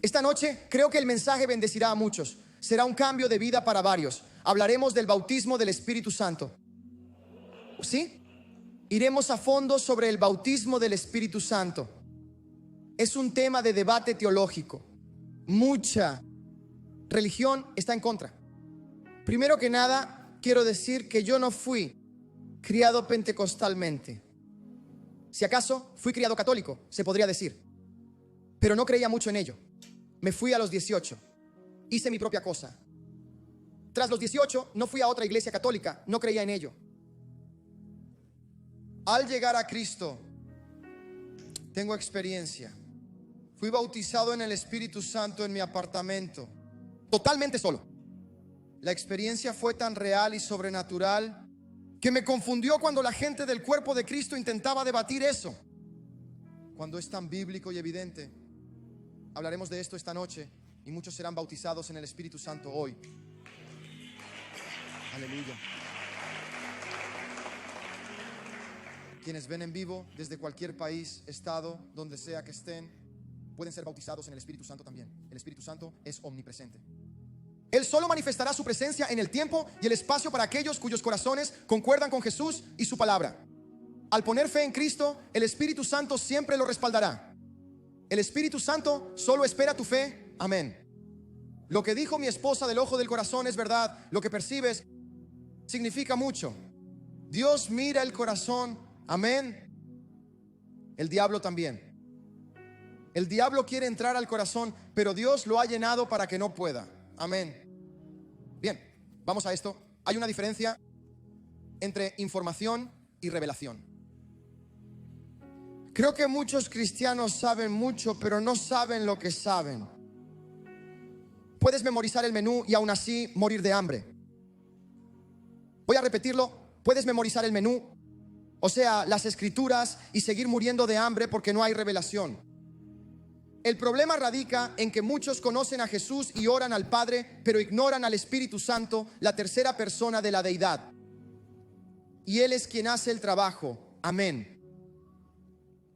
Esta noche creo que el mensaje bendecirá a muchos. Será un cambio de vida para varios. Hablaremos del bautismo del Espíritu Santo. ¿Sí? Iremos a fondo sobre el bautismo del Espíritu Santo. Es un tema de debate teológico. Mucha religión está en contra. Primero que nada, quiero decir que yo no fui criado pentecostalmente. Si acaso, fui criado católico, se podría decir. Pero no creía mucho en ello. Me fui a los 18. Hice mi propia cosa. Tras los 18, no fui a otra iglesia católica. No creía en ello. Al llegar a Cristo, tengo experiencia. Fui bautizado en el Espíritu Santo en mi apartamento, totalmente solo. La experiencia fue tan real y sobrenatural que me confundió cuando la gente del cuerpo de Cristo intentaba debatir eso. Cuando es tan bíblico y evidente. Hablaremos de esto esta noche y muchos serán bautizados en el Espíritu Santo hoy. Aleluya. Quienes ven en vivo desde cualquier país, estado, donde sea que estén, pueden ser bautizados en el Espíritu Santo también. El Espíritu Santo es omnipresente. Él solo manifestará su presencia en el tiempo y el espacio para aquellos cuyos corazones concuerdan con Jesús y su palabra. Al poner fe en Cristo, el Espíritu Santo siempre lo respaldará. El Espíritu Santo solo espera tu fe. Amén. Lo que dijo mi esposa del ojo del corazón es verdad. Lo que percibes significa mucho. Dios mira el corazón. Amén. El diablo también. El diablo quiere entrar al corazón, pero Dios lo ha llenado para que no pueda. Amén. Bien, vamos a esto. Hay una diferencia entre información y revelación. Creo que muchos cristianos saben mucho, pero no saben lo que saben. Puedes memorizar el menú y aún así morir de hambre. Voy a repetirlo. Puedes memorizar el menú, o sea, las escrituras, y seguir muriendo de hambre porque no hay revelación. El problema radica en que muchos conocen a Jesús y oran al Padre, pero ignoran al Espíritu Santo, la tercera persona de la deidad. Y Él es quien hace el trabajo. Amén.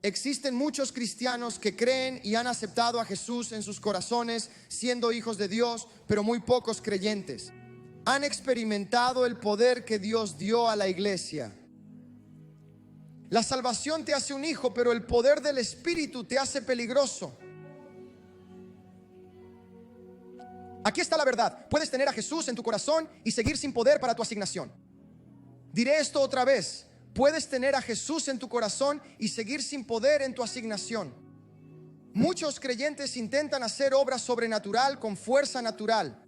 Existen muchos cristianos que creen y han aceptado a Jesús en sus corazones, siendo hijos de Dios, pero muy pocos creyentes. Han experimentado el poder que Dios dio a la iglesia. La salvación te hace un hijo, pero el poder del Espíritu te hace peligroso. Aquí está la verdad. Puedes tener a Jesús en tu corazón y seguir sin poder para tu asignación. Diré esto otra vez. Puedes tener a Jesús en tu corazón y seguir sin poder en tu asignación. Muchos creyentes intentan hacer obra sobrenatural con fuerza natural.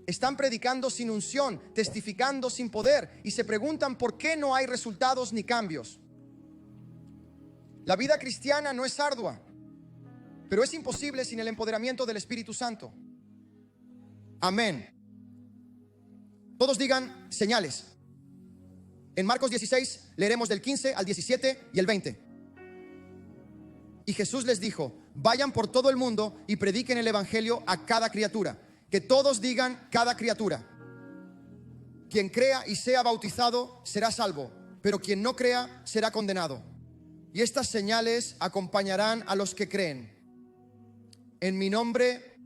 Están predicando sin unción, testificando sin poder y se preguntan por qué no hay resultados ni cambios. La vida cristiana no es ardua, pero es imposible sin el empoderamiento del Espíritu Santo. Amén. Todos digan señales. En Marcos 16 leeremos del 15 al 17 y el 20. Y Jesús les dijo: vayan por todo el mundo y prediquen el evangelio a cada criatura. Que todos digan cada criatura. Quien crea y sea bautizado será salvo, pero quien no crea será condenado. Y estas señales acompañarán a los que creen. En mi nombre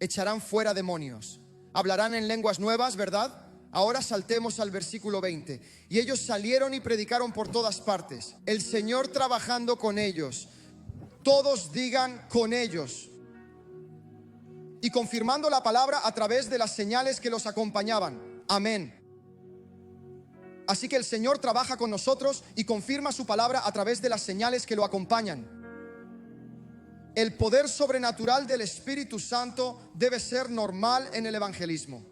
echarán fuera demonios. Hablarán en lenguas nuevas, ¿verdad? Ahora saltemos al versículo 20. Y ellos salieron y predicaron por todas partes, el Señor trabajando con ellos. Todos digan con ellos. Y confirmando la palabra a través de las señales que los acompañaban. Amén. Así que el Señor trabaja con nosotros y confirma su palabra a través de las señales que lo acompañan. El poder sobrenatural del Espíritu Santo debe ser normal en el evangelismo.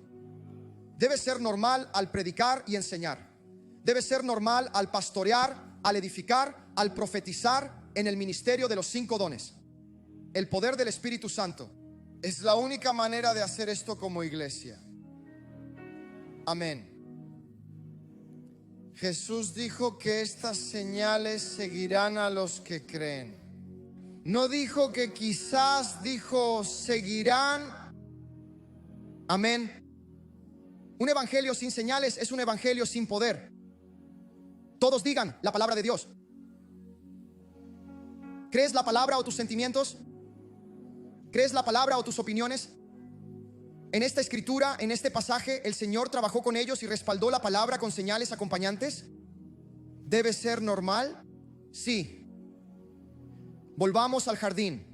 Debe ser normal al predicar y enseñar. Debe ser normal al pastorear, al edificar, al profetizar en el ministerio de los 5 dones. El poder del Espíritu Santo es la única manera de hacer esto como iglesia. Amén. Jesús dijo que estas señales seguirán a los que creen. No dijo que quizás, dijo seguirán. Amén. Un evangelio sin señales es un evangelio sin poder. Todos digan la palabra de Dios. ¿Crees la palabra o tus sentimientos? ¿Crees la palabra o tus opiniones? En esta escritura, en este pasaje, el Señor trabajó con ellos y respaldó la palabra con señales acompañantes. ¿Debe ser normal? Sí. Volvamos al jardín.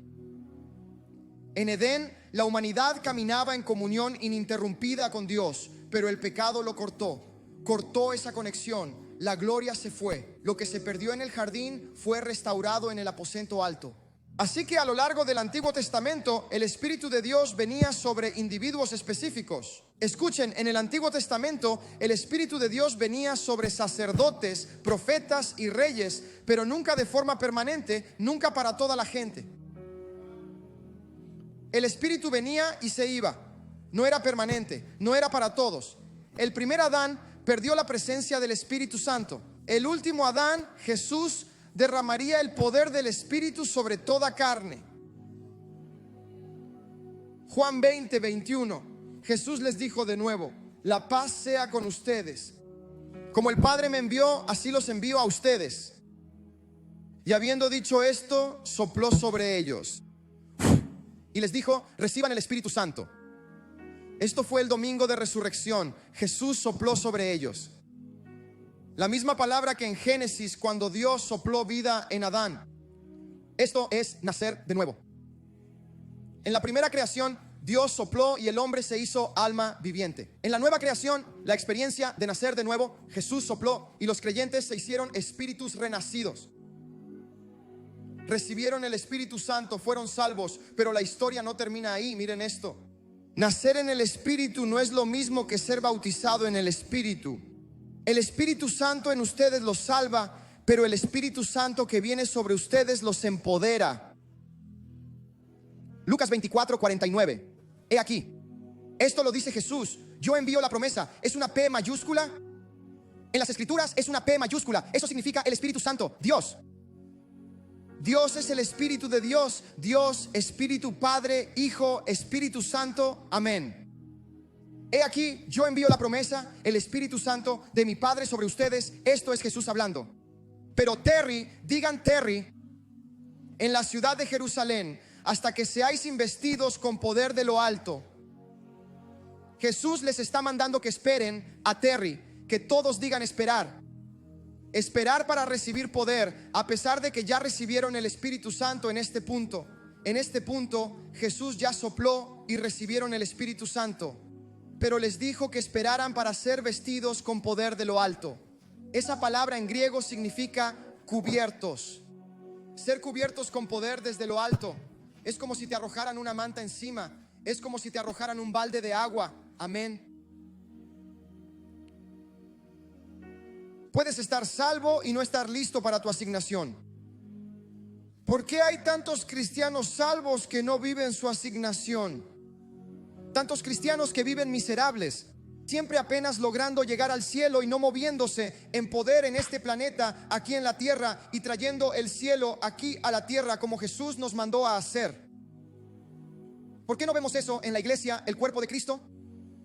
En Edén, la humanidad caminaba en comunión ininterrumpida con Dios, pero el pecado lo cortó esa conexión. La gloria se fue. Lo que se perdió en el jardín fue restaurado en el aposento alto. Así que a lo largo del Antiguo Testamento, el Espíritu de Dios venía sobre individuos específicos. Escuchen, en el Antiguo Testamento, el Espíritu de Dios venía sobre sacerdotes, profetas y reyes, pero nunca de forma permanente, nunca para toda la gente. El Espíritu venía y se iba. No era permanente, no era para todos. El primer Adán perdió la presencia del Espíritu Santo. El último Adán, Jesús, derramaría el poder del Espíritu sobre toda carne. Juan 20, 21. Jesús les dijo de nuevo: la paz sea con ustedes. Como el Padre me envió, así los envío a ustedes. Y habiendo dicho esto, sopló sobre ellos y les dijo: reciban el Espíritu Santo. Esto fue el domingo de resurrección. Jesús sopló sobre ellos. La misma palabra que en Génesis, cuando Dios sopló vida en Adán. Esto es nacer de nuevo. En la primera creación, Dios sopló y el hombre se hizo alma viviente. En la nueva creación, la experiencia de nacer de nuevo, Jesús sopló y los creyentes se hicieron espíritus renacidos. Recibieron el Espíritu Santo, fueron salvos, pero la historia no termina ahí. Miren esto: nacer en el Espíritu no es lo mismo que ser bautizado en el Espíritu. El Espíritu Santo en ustedes los salva, pero el Espíritu Santo que viene sobre ustedes los empodera. Lucas 24, 49. He aquí, esto lo dice Jesús: yo envío la promesa. Es una P mayúscula. En las escrituras es una P mayúscula. Eso significa el Espíritu Santo, Dios. Dios es el Espíritu de Dios. Dios, Espíritu, Padre, Hijo, Espíritu Santo. Amén. He aquí, yo envío la promesa, el Espíritu Santo de mi Padre sobre ustedes. Esto es Jesús hablando. Pero digan Terry, en la ciudad de Jerusalén, hasta que seáis investidos con poder de lo alto. Jesús les está mandando que esperen a Terry, que todos digan esperar. Esperar para recibir poder, a pesar de que ya recibieron el Espíritu Santo en este punto. En este punto, Jesús ya sopló y recibieron el Espíritu Santo. Pero les dijo que esperaran para ser vestidos con poder de lo alto. Esa palabra en griego significa cubiertos. Ser cubiertos con poder desde lo alto. Es como si te arrojaran una manta encima. Es como si te arrojaran un balde de agua. Amén. Puedes estar salvo y no estar listo para tu asignación. ¿Por qué hay tantos cristianos salvos que no viven su asignación? Tantos cristianos que viven miserables, siempre apenas logrando llegar al cielo y no moviéndose en poder en este planeta, aquí en la tierra, y trayendo el cielo aquí a la tierra como Jesús nos mandó a hacer. ¿Por qué no vemos eso en la iglesia, el cuerpo de Cristo?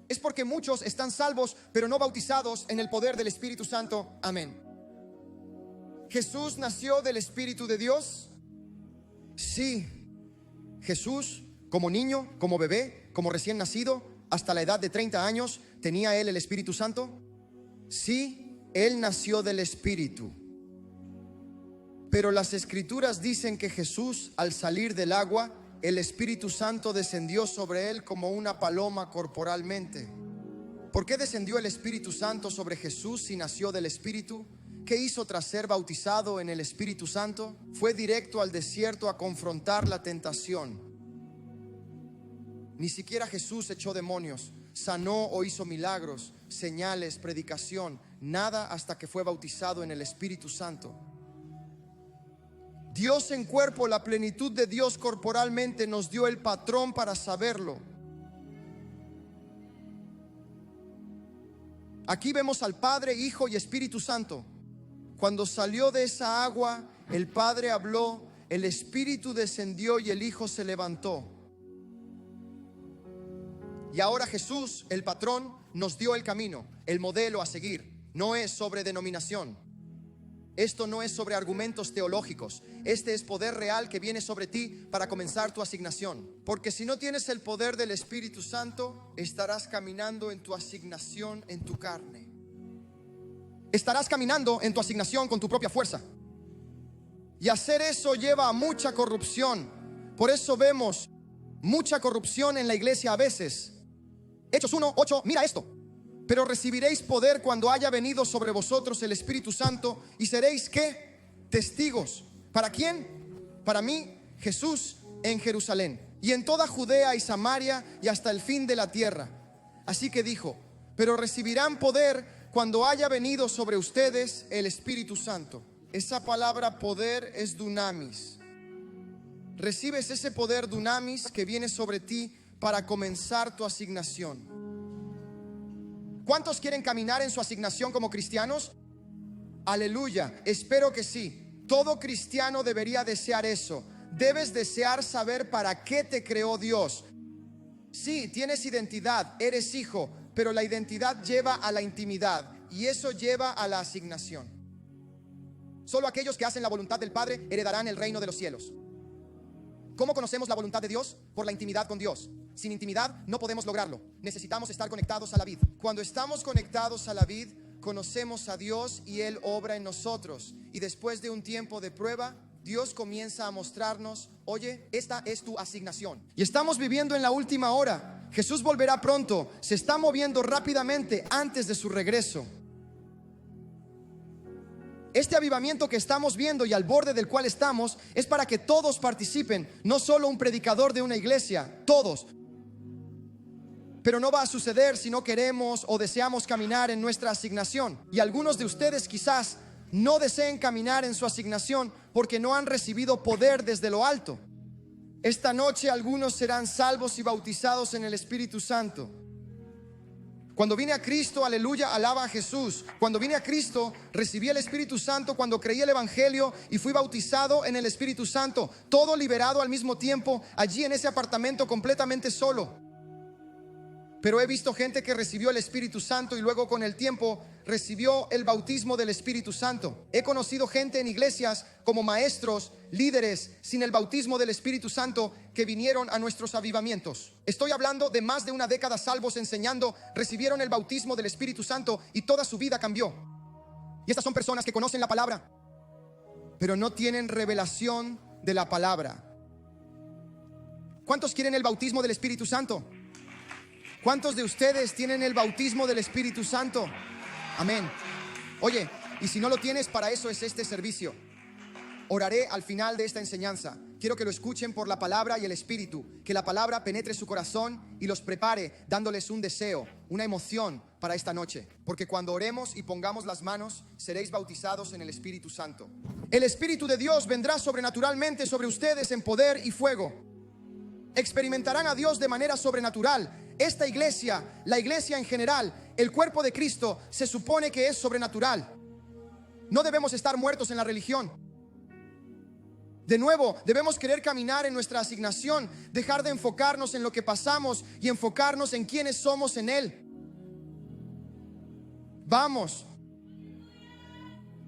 Es porque muchos están salvos pero no bautizados en el poder del Espíritu Santo. Amén. ¿Jesús nació del Espíritu de Dios? Sí. Jesús, como niño, como bebé, como recién nacido, hasta la edad de 30 años, ¿tenía él el Espíritu Santo? Sí, él nació del Espíritu. Pero las Escrituras dicen que Jesús, al salir del agua, el Espíritu Santo descendió sobre él como una paloma corporalmente. ¿Por qué descendió el Espíritu Santo sobre Jesús si nació del Espíritu? ¿Qué hizo tras ser bautizado en el Espíritu Santo? Fue directo al desierto a confrontar la tentación. Ni siquiera Jesús echó demonios, sanó o hizo milagros, señales, predicación, nada hasta que fue bautizado en el Espíritu Santo. Dios en cuerpo, la plenitud de Dios corporalmente, nos dio el patrón para saberlo. Aquí vemos al Padre, Hijo y Espíritu Santo. Cuando salió de esa agua, el Padre habló, el Espíritu descendió y el Hijo se levantó. Y ahora Jesús, el patrón, nos dio el camino, el modelo a seguir. No es sobre denominación. Esto no es sobre argumentos teológicos. Este es poder real que viene sobre ti para comenzar tu asignación. Porque si no tienes el poder del Espíritu Santo, estarás caminando en tu asignación en tu carne. Estarás caminando en tu asignación con tu propia fuerza. Y hacer eso lleva a mucha corrupción. Por eso vemos mucha corrupción en la iglesia a veces. Hechos 1:8, mira esto. Pero recibiréis poder cuando haya venido sobre vosotros el Espíritu Santo, y seréis ¿qué? Testigos. ¿Para quién? Para mí, Jesús, en Jerusalén, y en toda Judea y Samaria, y hasta el fin de la tierra. Así que dijo: pero recibirán poder cuando haya venido sobre ustedes el Espíritu Santo. Esa palabra poder es dunamis. Recibes ese poder dunamis que viene sobre ti para comenzar tu asignación. ¿Cuántos quieren caminar en su asignación como cristianos? Aleluya, espero que sí. Todo cristiano debería desear eso. Debes desear saber para qué te creó Dios. Sí, tienes identidad, eres hijo, pero la identidad lleva a la intimidad, y eso lleva a la asignación. Solo aquellos que hacen la voluntad del Padre heredarán el reino de los cielos. ¿Cómo conocemos la voluntad de Dios? Por la intimidad con Dios. Sin intimidad no podemos lograrlo. Necesitamos estar conectados a la vid. Cuando estamos conectados a la vid, conocemos a Dios y Él obra en nosotros. Y después de un tiempo de prueba, Dios comienza a mostrarnos: oye, esta es tu asignación. Y estamos viviendo en la última hora. Jesús volverá pronto. Se está moviendo rápidamente antes de su regreso. Este avivamiento que estamos viendo y al borde del cual estamos es para que todos participen, no solo un predicador de una iglesia, todos. Pero no va a suceder si no queremos o deseamos caminar en nuestra asignación. Y algunos de ustedes quizás no deseen caminar en su asignación porque no han recibido poder desde lo alto. Esta noche algunos serán salvos y bautizados en el Espíritu Santo. Cuando vine a Cristo, aleluya, alaba a Jesús. Cuando vine a Cristo, recibí el Espíritu Santo cuando creí el Evangelio y fui bautizado en el Espíritu Santo. Todo liberado al mismo tiempo, allí en ese apartamento completamente solo. Pero he visto gente que recibió el Espíritu Santo y luego con el tiempo recibió el bautismo del Espíritu Santo. He conocido gente en iglesias como maestros, líderes sin el bautismo del Espíritu Santo que vinieron a nuestros avivamientos. Estoy hablando de más de una década salvos enseñando, recibieron el bautismo del Espíritu Santo y toda su vida cambió. Y estas son personas que conocen la palabra, pero no tienen revelación de la palabra. ¿Cuántos quieren el bautismo del Espíritu Santo? ¿Cuántos de ustedes tienen el bautismo del Espíritu Santo? Amén. Oye, y si no lo tienes, para eso es este servicio. Oraré al final de esta enseñanza. Quiero que lo escuchen por la palabra y el Espíritu. Que la palabra penetre su corazón y los prepare, dándoles un deseo, una emoción para esta noche. Porque cuando oremos y pongamos las manos, seréis bautizados en el Espíritu Santo. El Espíritu de Dios vendrá sobrenaturalmente sobre ustedes en poder y fuego. Experimentarán a Dios de manera sobrenatural. Esta iglesia, la iglesia en general, el cuerpo de Cristo, se supone que es sobrenatural. No debemos estar muertos en la religión. De nuevo, debemos querer caminar en nuestra asignación, dejar de enfocarnos en lo que pasamos y enfocarnos en quiénes somos en Él. Vamos.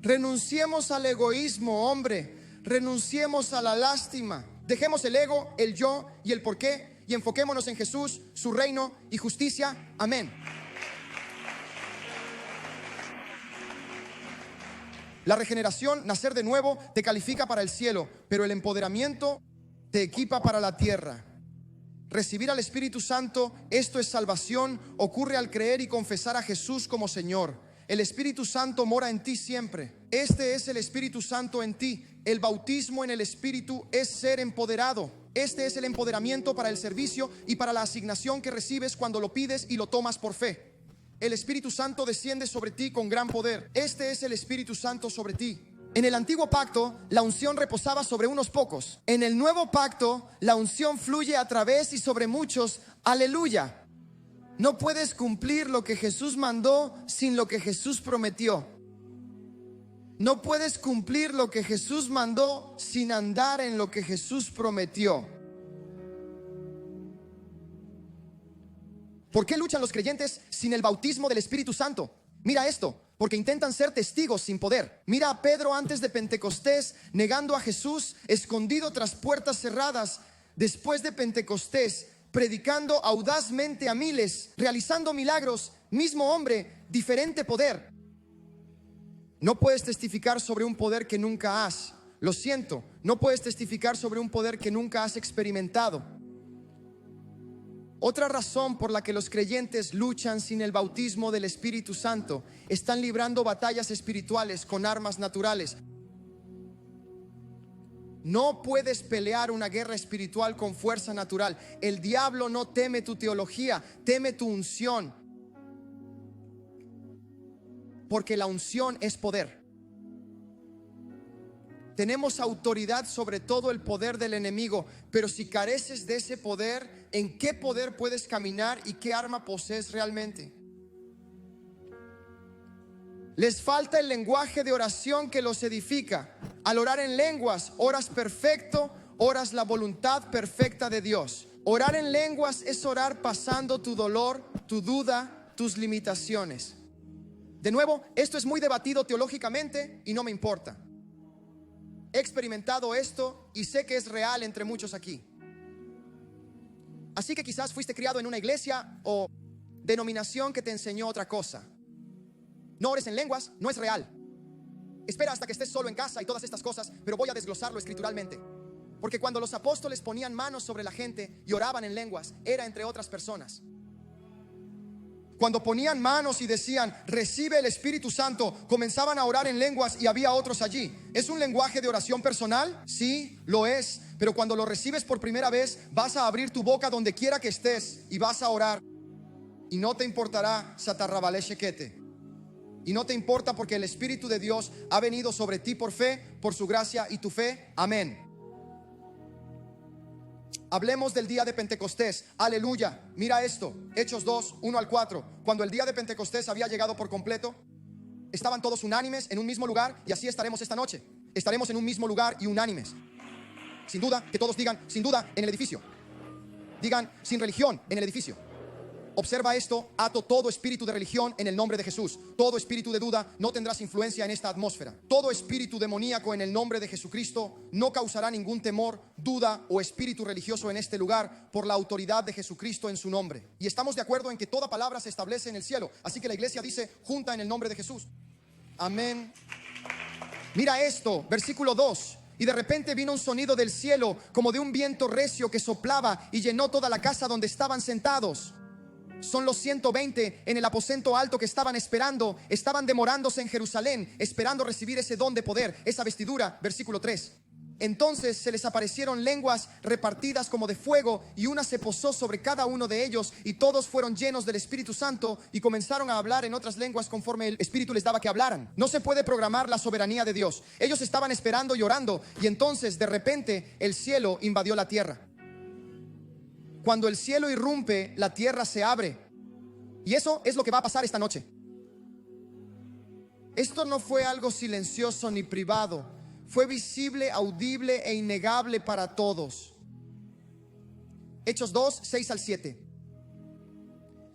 Renunciemos al egoísmo, hombre. Renunciemos a la lástima. Dejemos el ego, el yo y el por qué y enfoquémonos en Jesús, su reino y justicia. Amén. La regeneración, nacer de nuevo, te califica para el cielo, pero el empoderamiento te equipa para la tierra. Recibir al Espíritu Santo, esto es salvación, ocurre al creer y confesar a Jesús como Señor. El Espíritu Santo mora en ti siempre. Este es el Espíritu Santo en ti. El bautismo en el Espíritu es ser empoderado. Este es el empoderamiento para el servicio y para la asignación que recibes cuando lo pides y lo tomas por fe. El Espíritu Santo desciende sobre ti con gran poder. Este es el Espíritu Santo sobre ti. En el antiguo pacto, la unción reposaba sobre unos pocos. En el nuevo pacto, la unción fluye a través y sobre muchos. Aleluya. No puedes cumplir lo que Jesús mandó sin lo que Jesús prometió. No puedes cumplir lo que Jesús mandó sin andar en lo que Jesús prometió. ¿Por qué luchan los creyentes sin el bautismo del Espíritu Santo? Mira esto. porque intentan ser testigos sin poder. Mira a Pedro antes de Pentecostés, negando a Jesús, escondido tras puertas cerradas. Después de Pentecostés, predicando audazmente a miles, realizando milagros, mismo hombre, diferente poder. No puedes testificar sobre un poder que nunca has. Lo siento, no puedes testificar sobre un poder que nunca has experimentado. Otra razón por la que los creyentes luchan sin el bautismo del Espíritu Santo, están librando batallas espirituales con armas naturales. No puedes pelear una guerra espiritual con fuerza natural. El diablo no teme tu teología, teme tu unción. Porque la unción es poder. Tenemos autoridad sobre todo el poder del enemigo, pero si careces de ese poder, ¿en qué poder puedes caminar y qué arma posees realmente? Les falta el lenguaje de oración que los edifica. Al orar en lenguas, oras perfecto, oras la voluntad perfecta de Dios. Orar en lenguas es orar pasando tu dolor, tu duda, tus limitaciones. De nuevo, esto es muy debatido teológicamente y no me importa. He experimentado esto y sé que es real entre muchos aquí. Así que quizás fuiste criado en una iglesia o denominación que te enseñó otra cosa. No ores en lenguas, no es real. Espera hasta que estés solo en casa y todas estas cosas, pero voy a desglosarlo escrituralmente. Porque cuando los apóstoles ponían manos sobre la gente y oraban en lenguas, era entre otras personas. Cuando ponían manos y decían, recibe el Espíritu Santo, comenzaban a orar en lenguas y había otros allí. ¿Es un lenguaje de oración personal? Sí, lo es. Pero cuando lo recibes por primera vez, vas a abrir tu boca donde quiera que estés y vas a orar. Y no te importará satarrabalé shequete. Y no te importa porque el Espíritu de Dios ha venido sobre ti por fe, por su gracia y tu fe. Amén. Hablemos del día de Pentecostés. Aleluya. Mira esto. Hechos 2, 1 al 4. Cuando el día de Pentecostés había llegado por completo, estaban todos unánimes en un mismo lugar. Y así estaremos esta noche. Estaremos en un mismo lugar y unánimes. Sin duda, que todos digan, sin duda, en el edificio. Digan, sin religión, en el edificio. Observa esto, ato todo espíritu de religión en el nombre de Jesús. Todo espíritu de duda, no tendrás influencia en esta atmósfera. Todo espíritu demoníaco en el nombre de Jesucristo no causará ningún temor, duda o espíritu religioso en este lugar por la autoridad de Jesucristo en su nombre. Y estamos de acuerdo en que toda palabra se establece en el cielo. Así que la iglesia dice, junta en el nombre de Jesús. Amén. Mira esto, versículo 2. Y de repente vino un sonido del cielo como de un viento recio que soplaba y llenó toda la casa donde estaban sentados. Son los 120 en el aposento alto que estaban esperando, estaban demorándose en Jerusalén, esperando recibir ese don de poder, esa vestidura. Versículo 3. Entonces se les aparecieron lenguas repartidas como de fuego, y una se posó sobre cada uno de ellos, y todos fueron llenos del Espíritu Santo y comenzaron a hablar en otras lenguas conforme el Espíritu les daba que hablaran. No se puede programar la soberanía de Dios. Ellos estaban esperando y orando, y entonces de repente el cielo invadió la tierra. Cuando el cielo irrumpe, la tierra se abre. Y eso es lo que va a pasar esta noche. Esto no fue algo silencioso ni privado. Fue visible, audible e innegable para todos. Hechos 2, 6 al 7.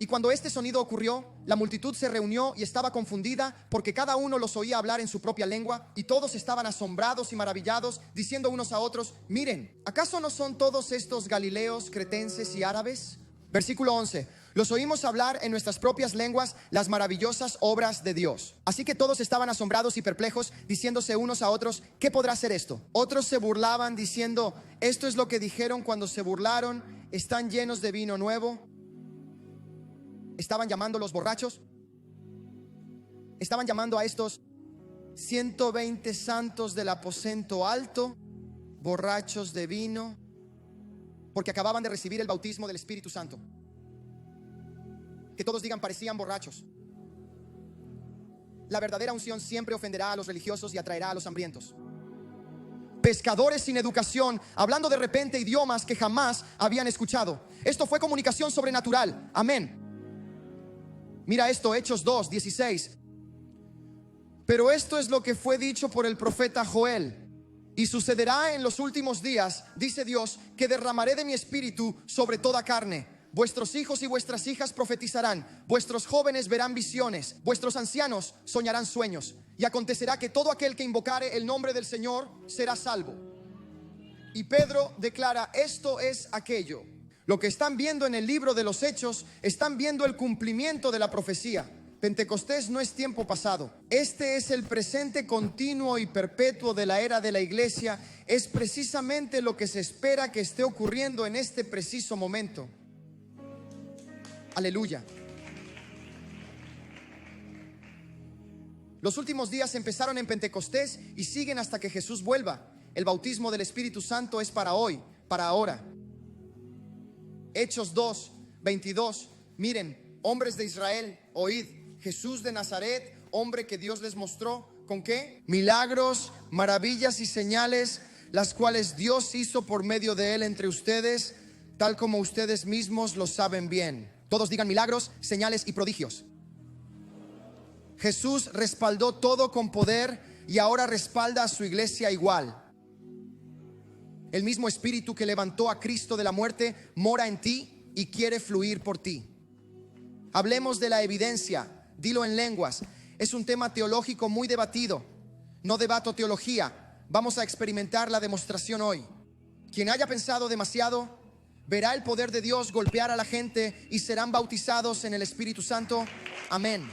Y cuando este sonido ocurrió, la multitud se reunió y estaba confundida, porque cada uno los oía hablar en su propia lengua, y todos estaban asombrados y maravillados, diciendo unos a otros, miren, ¿acaso no son todos estos galileos, cretenses y árabes? Versículo 11. Los oímos hablar en nuestras propias lenguas las maravillosas obras de Dios. Así que todos estaban asombrados y perplejos, diciéndose unos a otros, ¿qué podrá ser esto? Otros se burlaban diciendo, esto es lo que dijeron cuando se burlaron, están llenos de vino nuevo. Estaban llamando los borrachos. Estaban llamando a estos 120 santos del aposento alto, borrachos de vino, porque acababan de recibir el bautismo del Espíritu Santo. Que todos digan, parecían borrachos. La verdadera unción siempre ofenderá a los religiosos y atraerá a los hambrientos. Pescadores sin educación, hablando de repente idiomas que jamás habían escuchado. Esto fue comunicación sobrenatural. Amén. Mira esto, Hechos 2, 16. Pero esto es lo que fue dicho por el profeta Joel. Y sucederá en los últimos días, dice Dios, que derramaré de mi espíritu sobre toda carne. Vuestros hijos y vuestras hijas profetizarán, vuestros jóvenes verán visiones, vuestros ancianos soñarán sueños. Y acontecerá que todo aquel que invocare el nombre del Señor será salvo. Y Pedro declara, esto es aquello. Lo que están viendo en el libro de los Hechos, están viendo el cumplimiento de la profecía. Pentecostés no es tiempo pasado. Este es el presente continuo y perpetuo de la era de la iglesia. Es precisamente lo que se espera que esté ocurriendo en este preciso momento. Aleluya. Los últimos días empezaron en Pentecostés y siguen hasta que Jesús vuelva. El bautismo del Espíritu Santo es para hoy, para ahora. Hechos 2, 22. Miren, hombres de Israel, oíd. Jesús de Nazaret, hombre que Dios les mostró, ¿con qué? Milagros, maravillas y señales, las cuales Dios hizo por medio de él entre ustedes, tal como ustedes mismos lo saben bien. Todos digan milagros, señales y prodigios. Jesús respaldó todo con poder y ahora respalda a su iglesia igual. El mismo Espíritu que levantó a Cristo de la muerte mora en ti y quiere fluir por ti. Hablemos de la evidencia. Dilo en lenguas. Es un tema teológico muy debatido. No debato teología. Vamos a experimentar la demostración hoy. Quien haya pensado demasiado verá el poder de Dios golpear a la gente y serán bautizados en el Espíritu Santo. Amén.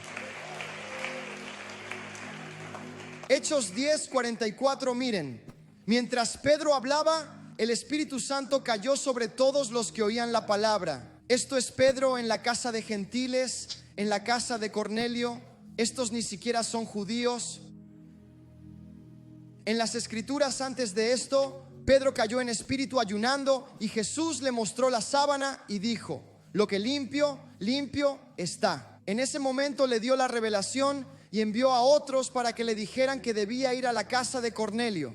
Hechos 10:44. Miren, mientras Pedro hablaba, el Espíritu Santo cayó sobre todos los que oían la palabra. Esto es Pedro en la casa de gentiles, en la casa de Cornelio. Estos ni siquiera son judíos. En las escrituras antes de esto, Pedro cayó en espíritu ayunando y Jesús le mostró la sábana y dijo, lo que limpio, limpio está. En ese momento le dio la revelación y envió a otros para que le dijeran que debía ir a la casa de Cornelio,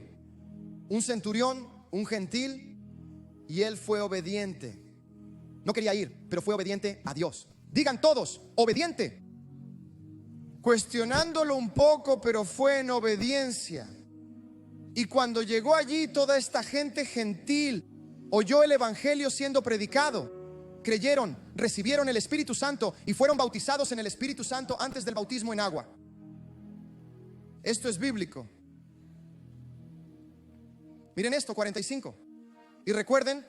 un centurión, un gentil, y él fue obediente. No quería ir, pero fue obediente a Dios. Digan todos, obediente. Cuestionándolo un poco, pero fue en obediencia. Y cuando llegó allí, toda esta gente gentil oyó el evangelio siendo predicado. Creyeron, recibieron el Espíritu Santo y fueron bautizados en el Espíritu Santo antes del bautismo en agua. Esto es bíblico. Miren esto, 45. Y recuerden,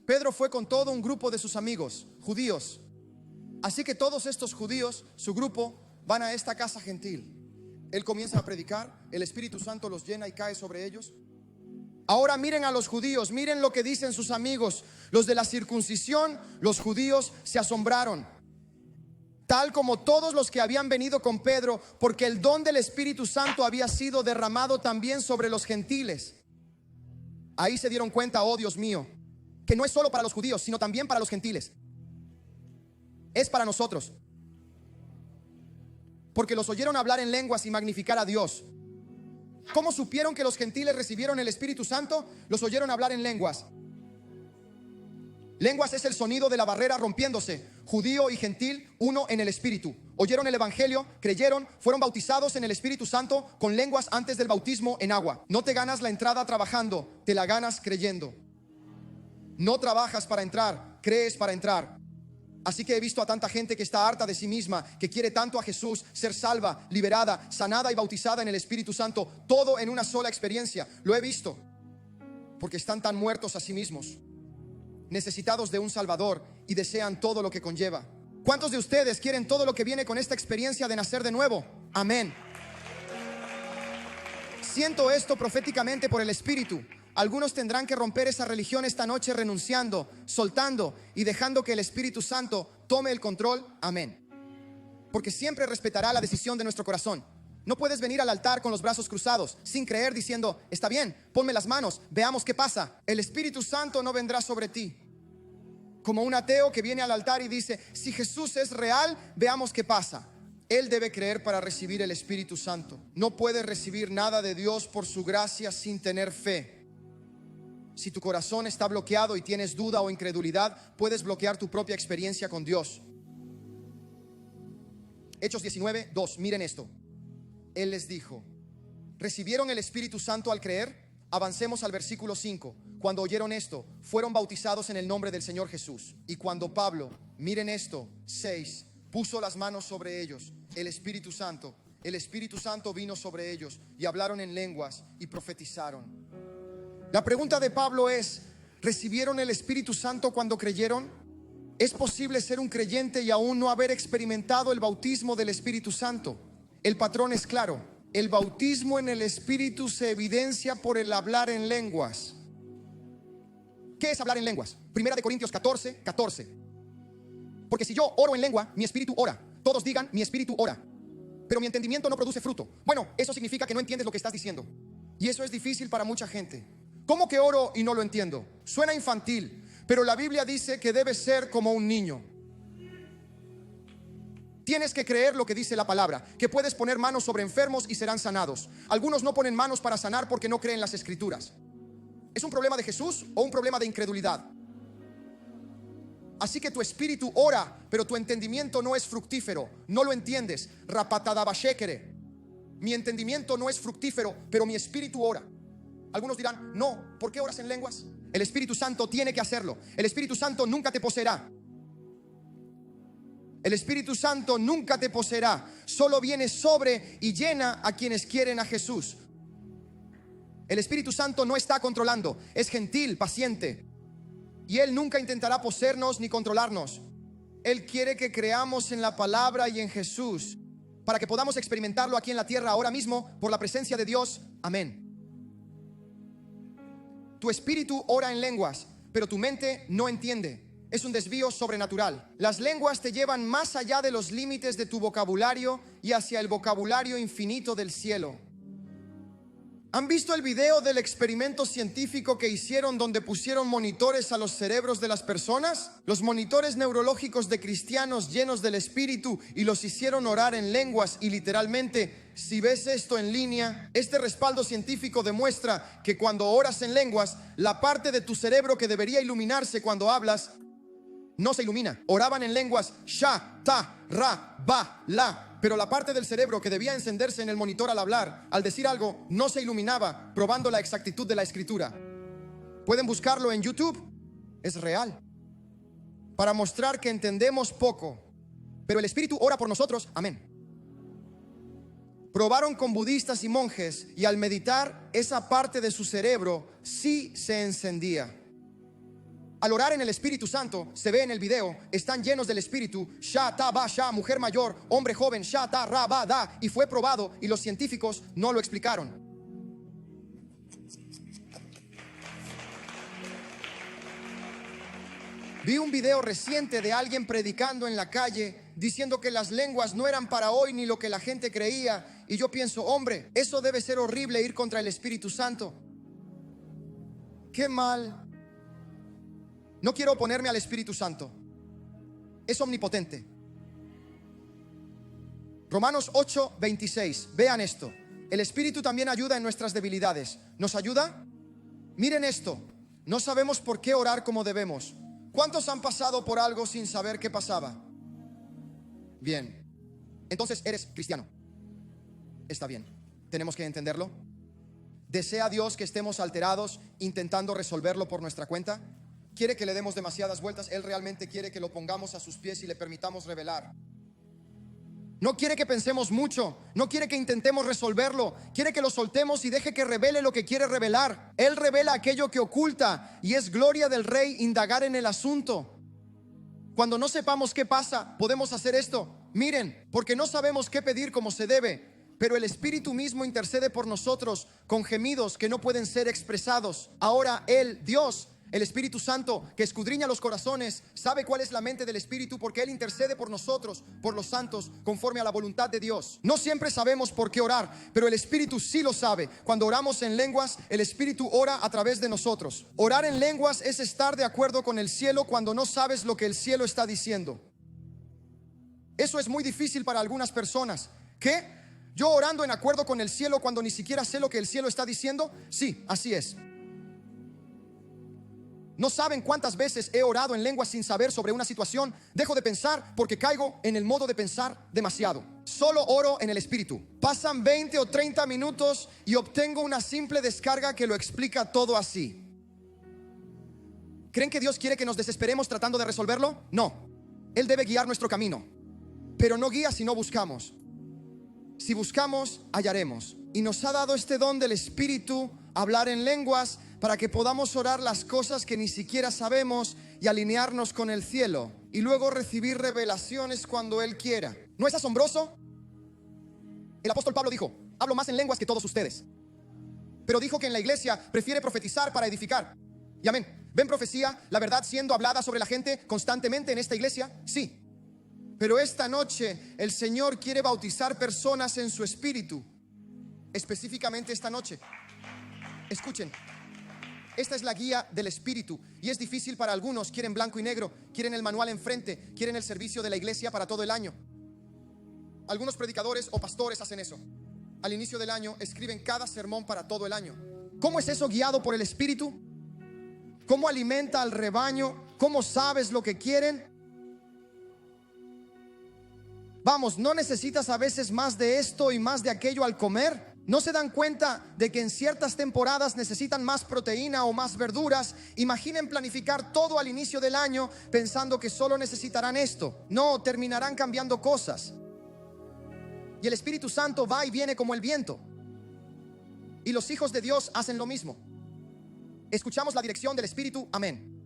Pedro fue con todo un grupo de sus amigos judíos. Así que todos estos judíos, su grupo, van a esta casa gentil. Él comienza a predicar, el Espíritu Santo los llena y cae sobre ellos. Ahora miren a los judíos, miren lo que dicen sus amigos. Los de la circuncisión, los judíos se asombraron, tal como todos los que habían venido con Pedro, porque el don del Espíritu Santo había sido derramado también sobre los gentiles. Ahí se dieron cuenta, oh Dios mío, que no es solo para los judíos, sino también para los gentiles. Es para nosotros. Porque los oyeron hablar en lenguas y magnificar a Dios. ¿Cómo supieron que los gentiles recibieron el Espíritu Santo? Los oyeron hablar en lenguas. Lenguas es el sonido de la barrera rompiéndose. Judío y gentil, uno en el Espíritu. Oyeron el Evangelio, creyeron, fueron bautizados en el Espíritu Santo con lenguas antes del bautismo en agua. No te ganas la entrada trabajando, te la ganas creyendo. No trabajas para entrar, crees para entrar. Así que he visto a tanta gente que está harta de sí misma, que quiere tanto a Jesús, ser salva, liberada, sanada y bautizada en el Espíritu Santo, todo en una sola experiencia. Lo he visto, porque están tan muertos a sí mismos, necesitados de un Salvador y desean todo lo que conlleva. ¿Cuántos de ustedes quieren todo lo que viene con esta experiencia de nacer de nuevo? Amén. Siento esto proféticamente por el Espíritu. Algunos tendrán que romper esa religión esta noche renunciando, soltando y dejando que el Espíritu Santo tome el control. Amén. Porque siempre respetará la decisión de nuestro corazón. No puedes venir al altar con los brazos cruzados, sin creer, diciendo, está bien, ponme las manos, veamos qué pasa. El Espíritu Santo no vendrá sobre ti. Como un ateo que viene al altar y dice, si Jesús es real, veamos qué pasa. Él debe creer para recibir el Espíritu Santo. No puedes recibir nada de Dios por su gracia sin tener fe. Si tu corazón está bloqueado y tienes duda o incredulidad, puedes bloquear tu propia experiencia con Dios. Hechos 19:2. Miren esto. Él les dijo, ¿recibieron el Espíritu Santo al creer? Avancemos al versículo 5. Cuando oyeron esto, fueron bautizados en el nombre del Señor Jesús. Y cuando Pablo, miren esto, 6, puso las manos sobre ellos, el Espíritu Santo vino sobre ellos y hablaron en lenguas y profetizaron. La pregunta de Pablo es: ¿recibieron el Espíritu Santo cuando creyeron? ¿Es posible ser un creyente y aún no haber experimentado el bautismo del Espíritu Santo? El patrón es claro: el bautismo en el Espíritu se evidencia por el hablar en lenguas. ¿Qué es hablar en lenguas? Primera de Corintios 14:14. Porque si yo oro en lengua, mi espíritu ora. Todos digan: mi espíritu ora, pero mi entendimiento no produce fruto. Bueno, eso significa que no entiendes lo que estás diciendo. Y eso es difícil para mucha gente. ¿Cómo que oro y no lo entiendo? Suena infantil, pero la Biblia dice que debes ser como un niño. Tienes que creer lo que dice la palabra, que puedes poner manos sobre enfermos y serán sanados. Algunos no ponen manos para sanar porque no creen las escrituras. ¿Es un problema de Jesús o un problema de incredulidad? Así que tu espíritu ora, pero tu entendimiento no es fructífero. No lo entiendes. Rapatadabashekere. Mi entendimiento no es fructífero, pero mi espíritu ora. Algunos dirán: no, ¿por qué oras en lenguas? El Espíritu Santo tiene que hacerlo. El Espíritu Santo nunca te poseerá. El Espíritu Santo nunca te poseerá. Solo viene sobre y llena a quienes quieren a Jesús. El Espíritu Santo no está controlando. Es gentil, paciente. Y Él nunca intentará poseernos ni controlarnos. Él quiere que creamos en la palabra y en Jesús, para que podamos experimentarlo aquí en la tierra ahora mismo por la presencia de Dios. Amén. Tu espíritu ora en lenguas, pero tu mente no entiende. Es un desvío sobrenatural. Las lenguas te llevan más allá de los límites de tu vocabulario y hacia el vocabulario infinito del cielo. ¿Han visto el video del experimento científico que hicieron donde pusieron monitores a los cerebros de las personas? Los monitores neurológicos de cristianos llenos del Espíritu, y los hicieron orar en lenguas. Y literalmente, si ves esto en línea, este respaldo científico demuestra que cuando oras en lenguas, la parte de tu cerebro que debería iluminarse cuando hablas no se ilumina. Oraban en lenguas, sha, ta, ra, ba, la. Pero la parte del cerebro que debía encenderse en el monitor al hablar, al decir algo, no se iluminaba, probando la exactitud de la escritura. Pueden buscarlo en YouTube. Es real. Para mostrar que entendemos poco, pero el Espíritu ora por nosotros. Amén. Probaron con budistas y monjes, y al meditar, esa parte de su cerebro sí se encendía. Al orar en el Espíritu Santo, se ve en el video, están llenos del Espíritu. Sha, ta, ba, sha, mujer mayor, hombre joven, sha, ta, ra, ba, da. Y fue probado, y los científicos no lo explicaron. Vi un video reciente de alguien predicando en la calle, diciendo que las lenguas no eran para hoy ni lo que la gente creía. Y yo pienso: hombre, eso debe ser horrible, ir contra el Espíritu Santo. Qué mal. No quiero oponerme al Espíritu Santo. Es omnipotente. Romanos 8:26. Vean esto. El Espíritu también ayuda en nuestras debilidades. ¿Nos ayuda? Miren esto. No sabemos por qué orar como debemos. ¿Cuántos han pasado por algo sin saber qué pasaba? Bien. Entonces eres cristiano. Está bien. Tenemos que entenderlo. ¿Desea Dios que estemos alterados intentando resolverlo por nuestra cuenta? ¿Quiere que le demos demasiadas vueltas? Él realmente quiere que lo pongamos a sus pies y le permitamos revelar. No quiere que pensemos mucho. No quiere que intentemos resolverlo. Quiere que lo soltemos y deje que revele lo que quiere revelar. Él revela aquello que oculta, y es gloria del Rey indagar en el asunto. Cuando no sepamos qué pasa, podemos hacer esto. Miren, porque no sabemos qué pedir como se debe, pero el Espíritu mismo intercede por nosotros con gemidos que no pueden ser expresados. Ahora Él, Dios, el Espíritu Santo, que escudriña los corazones, sabe cuál es la mente del Espíritu, porque Él intercede por nosotros, por los santos, conforme a la voluntad de Dios. No siempre sabemos por qué orar, pero el Espíritu sí lo sabe. Cuando oramos en lenguas, el Espíritu ora a través de nosotros. Orar en lenguas es estar de acuerdo con el cielo cuando no sabes lo que el cielo está diciendo. Eso es muy difícil para algunas personas. ¿Qué? ¿Yo orando en acuerdo con el cielo cuando ni siquiera sé lo que el cielo está diciendo? Sí, así es. No saben cuántas veces he orado en lenguas sin saber sobre una situación. Dejo de pensar porque caigo en el modo de pensar demasiado. Solo oro en el Espíritu. Pasan 20 o 30 minutos y obtengo una simple descarga que lo explica todo así. ¿Creen que Dios quiere que nos desesperemos tratando de resolverlo? No. Él debe guiar nuestro camino, pero no guía si no buscamos. Si buscamos, hallaremos. Y nos ha dado este don del Espíritu, hablar en lenguas, para que podamos orar las cosas que ni siquiera sabemos y alinearnos con el cielo, y luego recibir revelaciones cuando Él quiera. ¿No es asombroso? El apóstol Pablo dijo: hablo más en lenguas que todos ustedes. Pero dijo que en la iglesia prefiere profetizar para edificar. Y amén. ¿Ven profecía, la verdad siendo hablada sobre la gente constantemente en esta iglesia? Sí. Pero esta noche el Señor quiere bautizar personas en su espíritu. Específicamente esta noche. Escuchen. Esta es la guía del Espíritu y es difícil para algunos. Quieren blanco y negro, quieren el manual enfrente, quieren el servicio de la iglesia para todo el año. Algunos predicadores o pastores hacen eso. Al inicio del año escriben cada sermón para todo el año. ¿Cómo es eso guiado por el Espíritu? ¿Cómo alimenta al rebaño? ¿Cómo sabes lo que quieren? Vamos, ¿no necesitas a veces más de esto y más de aquello al comer? ¿No se dan cuenta de que en ciertas temporadas necesitan más proteína o más verduras? Imaginen planificar todo al inicio del año pensando que solo necesitarán esto. No, terminarán cambiando cosas. Y el Espíritu Santo va y viene como el viento. Y los hijos de Dios hacen lo mismo. Escuchamos la dirección del Espíritu, amén.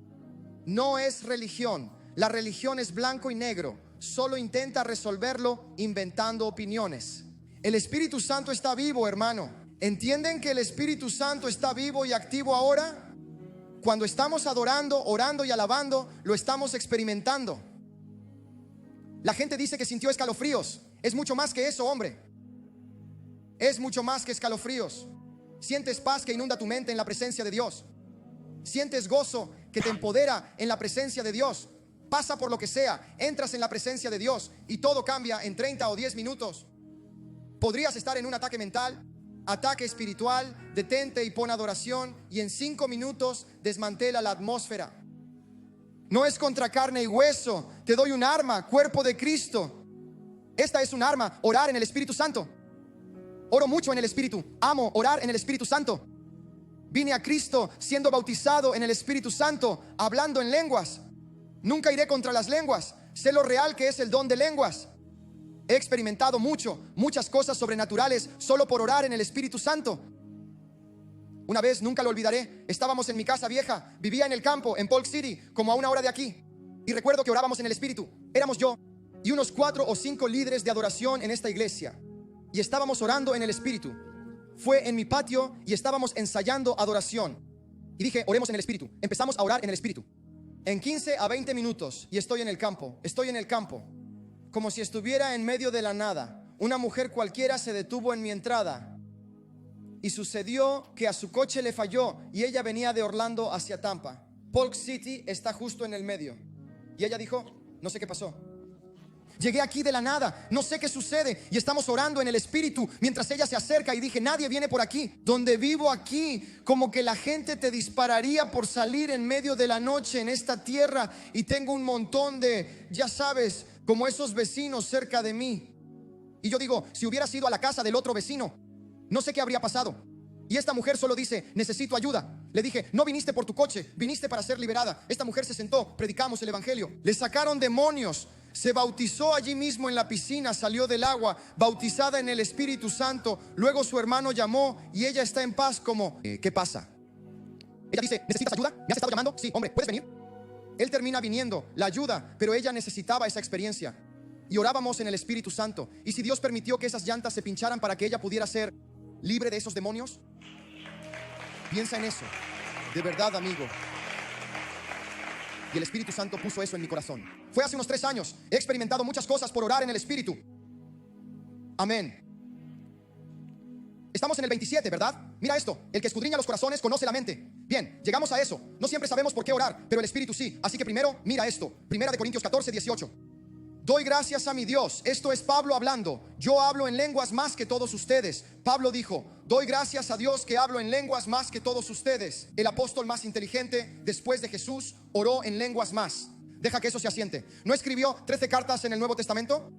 No es religión. La religión es blanco y negro. Solo intenta resolverlo inventando opiniones. El Espíritu Santo está vivo, hermano. ¿Entienden que el Espíritu Santo está vivo y activo ahora? Cuando estamos adorando, orando y alabando, lo estamos experimentando. La gente dice que sintió escalofríos. Es mucho más que eso, hombre. Es mucho más que escalofríos. Sientes paz que inunda tu mente en la presencia de Dios. Sientes gozo que te empodera en la presencia de Dios. Pasa por lo que sea, entras en la presencia de Dios y todo cambia en 30 o 10 minutos. Podrías estar en un ataque mental, ataque espiritual, detente y pon adoración y en 5 minutos desmantela la atmósfera. No es contra carne y hueso, te doy un arma, cuerpo de Cristo. Esta es un arma, orar en el Espíritu Santo. Oro mucho en el Espíritu, amo orar en el Espíritu Santo. Vine a Cristo siendo bautizado en el Espíritu Santo, hablando en lenguas. Nunca iré contra las lenguas, sé lo real que es el don de lenguas. He experimentado muchas cosas sobrenaturales solo por orar en el Espíritu Santo. Una vez, nunca lo olvidaré, estábamos en mi casa vieja, vivía en el campo, en Polk City, como a 1 hora de aquí. Y recuerdo que orábamos en el Espíritu. Éramos yo y unos 4 o 5 líderes de adoración en esta iglesia. Y estábamos orando en el Espíritu. Fue en mi patio y estábamos ensayando adoración. Y dije, oremos en el Espíritu. Empezamos a orar en el Espíritu. En 15 a 20 minutos y estoy en el campo, como si estuviera en medio de la nada. Una mujer cualquiera se detuvo en mi entrada y sucedió que a su coche le falló y ella venía de Orlando hacia Tampa. Polk City está justo en el medio. Y ella dijo, no sé qué pasó. Llegué aquí de la nada, no sé qué sucede. Y estamos orando en el Espíritu mientras ella se acerca y dije, nadie viene por aquí. Donde vivo aquí, como que la gente te dispararía por salir en medio de la noche en esta tierra. Y tengo un montón de, ya sabes, como esos vecinos cerca de mí. Y yo digo, si hubieras ido a la casa del otro vecino, no sé qué habría pasado. Y esta mujer solo dice, necesito ayuda. Le dije, no viniste por tu coche, viniste para ser liberada. Esta mujer se sentó, predicamos el evangelio. Le sacaron demonios. Se bautizó allí mismo en la piscina, salió del agua, bautizada en el Espíritu Santo. Luego su hermano llamó y ella está en paz como, ¿qué pasa? Ella dice, ¿necesitas ayuda? ¿Me has estado llamando? Sí, hombre, ¿puedes venir? Él termina viniendo, la ayuda, pero ella necesitaba esa experiencia. Y orábamos en el Espíritu Santo. Y si Dios permitió que esas llantas se pincharan para que ella pudiera ser libre de esos demonios, piensa en eso, de verdad, amigo. Y el Espíritu Santo puso eso en mi corazón. Fue hace unos 3 años. He experimentado muchas cosas por orar en el Espíritu. Amén. Estamos en el 27, ¿verdad? Mira esto, el que escudriña los corazones conoce la mente. Bien, llegamos a eso. No siempre sabemos por qué orar, pero el Espíritu sí. Así que primero, mira esto. 1 Corintios 14, 18. Doy gracias a mi Dios. Esto es Pablo hablando. Yo hablo en lenguas más que todos ustedes. Pablo dijo, doy gracias a Dios que hablo en lenguas más que todos ustedes. El apóstol más inteligente después de Jesús oró en lenguas más. Deja que eso se asiente. ¿No escribió 13 cartas en el Nuevo Testamento?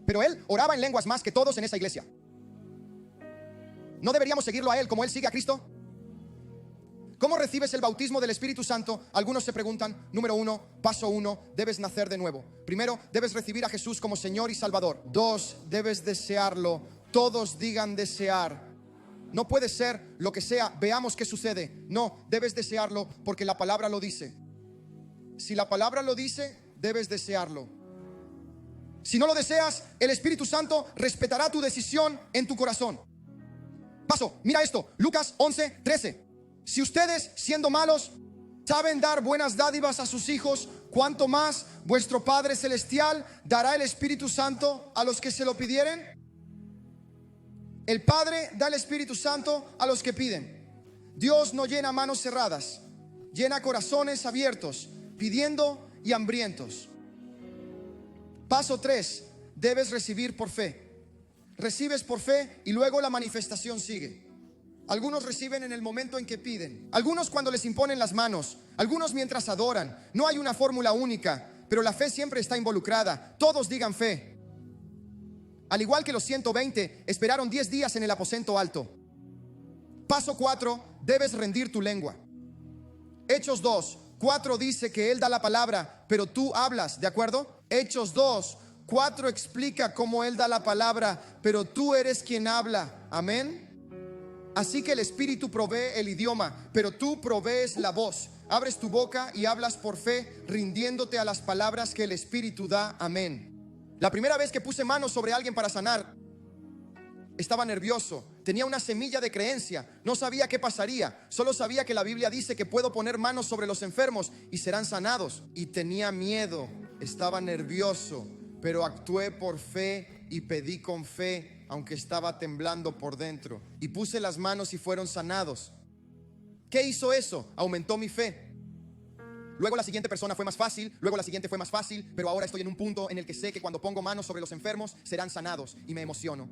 Pero él oraba en lenguas más que todos en esa iglesia. ¿No deberíamos seguirlo a él como él sigue a Cristo? ¿Cómo recibes el bautismo del Espíritu Santo? Algunos se preguntan. Número 1, paso 1, debes nacer de nuevo. Primero, debes recibir a Jesús como Señor y Salvador. 2, debes desearlo. Todos digan desear. No puede ser lo que sea, veamos qué sucede. No, debes desearlo porque la palabra lo dice. Si la palabra lo dice, debes desearlo. Si no lo deseas, el Espíritu Santo respetará tu decisión en tu corazón. Paso, mira esto, Lucas 11:13. Si ustedes, siendo malos, saben dar buenas dádivas a sus hijos, ¿cuánto más vuestro Padre Celestial dará el Espíritu Santo a los que se lo pidieren? El Padre da el Espíritu Santo a los que piden. Dios no llena manos cerradas, llena corazones abiertos, pidiendo y hambrientos. Paso 3, debes recibir por fe. Recibes por fe y luego la manifestación sigue. Algunos reciben en el momento en que piden, algunos cuando les imponen las manos, algunos mientras adoran. No hay una fórmula única, pero la fe siempre está involucrada. Todos digan fe. Al igual que los 120 esperaron 10 días en el aposento alto. Paso 4, debes rendir tu lengua. Hechos 2:4 dice que Él da la palabra, pero tú hablas, ¿de acuerdo? Hechos 2:4 explica cómo Él da la palabra, pero tú eres quien habla. Amén. Así que el Espíritu provee el idioma, pero tú provees la voz. Abres tu boca y hablas por fe, rindiéndote a las palabras que el Espíritu da. Amén. La primera vez que puse manos sobre alguien para sanar, estaba nervioso. Tenía una semilla de creencia. No sabía qué pasaría. Solo sabía que la Biblia dice que puedo poner manos sobre los enfermos y serán sanados. Y tenía miedo. Estaba nervioso, pero actué por fe y pedí con fe, aunque estaba temblando por dentro, y puse las manos y fueron sanados. ¿Qué hizo eso? Aumentó mi fe. Luego la siguiente persona fue más fácil, luego la siguiente fue más fácil, pero ahora estoy en un punto en el que sé que cuando pongo manos sobre los enfermos serán sanados y me emociono.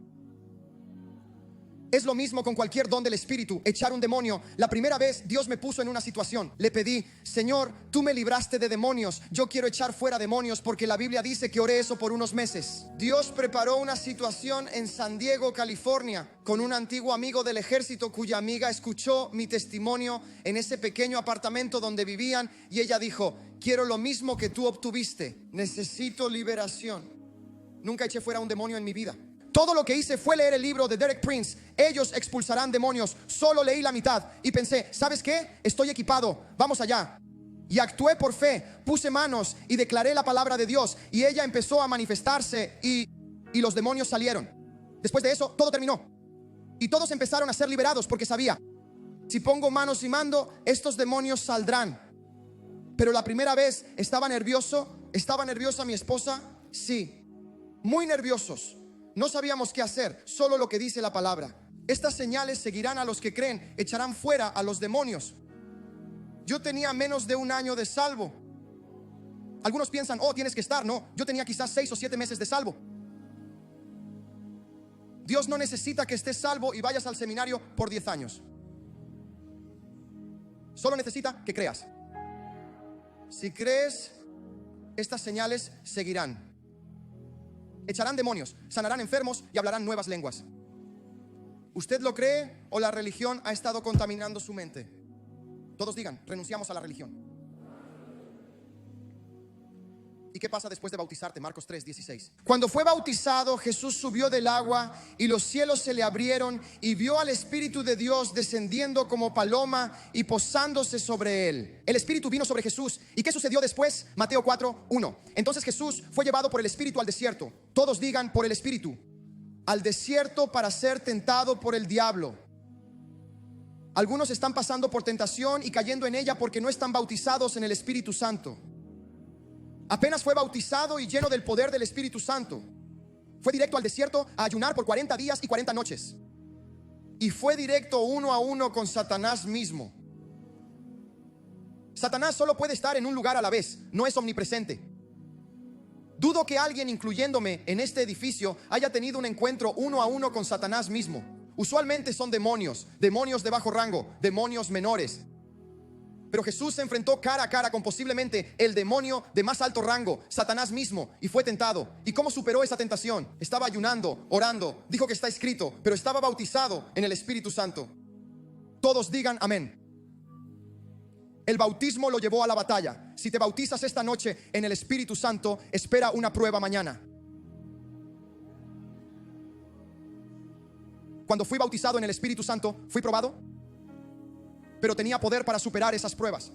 Es lo mismo con cualquier don del Espíritu. Echar un demonio. La primera vez Dios me puso en una situación. Le pedí, Señor, tú me libraste de demonios. Yo quiero echar fuera demonios porque la Biblia dice que oré eso por unos meses. Dios preparó una situación en San Diego, California, con un antiguo amigo del ejército cuya amiga escuchó mi testimonio en ese pequeño apartamento donde vivían, y ella dijo, quiero lo mismo que tú obtuviste. Necesito liberación. Nunca eché fuera un demonio en mi vida. Todo lo que hice fue leer el libro de Derek Prince, Ellos expulsarán demonios. Solo leí la mitad y pensé, ¿sabes qué? Estoy equipado, vamos allá. Y actué por fe, puse manos y declaré la palabra de Dios, y ella empezó a manifestarse y los demonios salieron. Después de eso, todo terminó y todos empezaron a ser liberados porque sabía, si pongo manos y mando, estos demonios saldrán. Pero la primera vez estaba nerviosa mi esposa, sí, muy nerviosos. No sabíamos qué hacer, solo lo que dice la palabra. Estas señales seguirán a los que creen, echarán fuera a los demonios. Yo tenía menos de un año de salvo. Algunos piensan, oh, tienes que estar. No, yo tenía quizás 6 o 7 meses de salvo. Dios no necesita que estés salvo y vayas al seminario por 10 años. Solo necesita que creas. Si crees, estas señales seguirán. Echarán demonios, sanarán enfermos y hablarán nuevas lenguas. ¿Usted lo cree o la religión ha estado contaminando su mente? Todos digan, renunciamos a la religión. ¿Y qué pasa después de bautizarte? Marcos 3:16. Cuando fue bautizado, Jesús subió del agua y los cielos se le abrieron y vio al Espíritu de Dios descendiendo como paloma y posándose sobre él. El Espíritu vino sobre Jesús. ¿Y qué sucedió después? Mateo 4:1. Entonces Jesús fue llevado por el Espíritu al desierto. Todos digan, por el Espíritu. Al desierto para ser tentado por el diablo. Algunos están pasando por tentación y cayendo en ella porque no están bautizados en el Espíritu Santo. Apenas fue bautizado y lleno del poder del Espíritu Santo, fue directo al desierto a ayunar por 40 días y 40 noches. Y fue directo 1 a 1 con Satanás mismo. Satanás solo puede estar en un lugar a la vez, no es omnipresente. Dudo que alguien, incluyéndome en este edificio, haya tenido un encuentro uno a uno con Satanás mismo. Usualmente son demonios, demonios de bajo rango, demonios menores. Pero Jesús se enfrentó cara a cara con posiblemente el demonio de más alto rango, Satanás mismo, y fue tentado. ¿Y cómo superó esa tentación? Estaba ayunando, orando, dijo que está escrito, pero estaba bautizado en el Espíritu Santo. Todos digan amén. El bautismo lo llevó a la batalla. Si te bautizas esta noche en el Espíritu Santo, espera una prueba mañana. Cuando fui bautizado en el Espíritu Santo, fui probado, pero tenía poder para superar esas pruebas.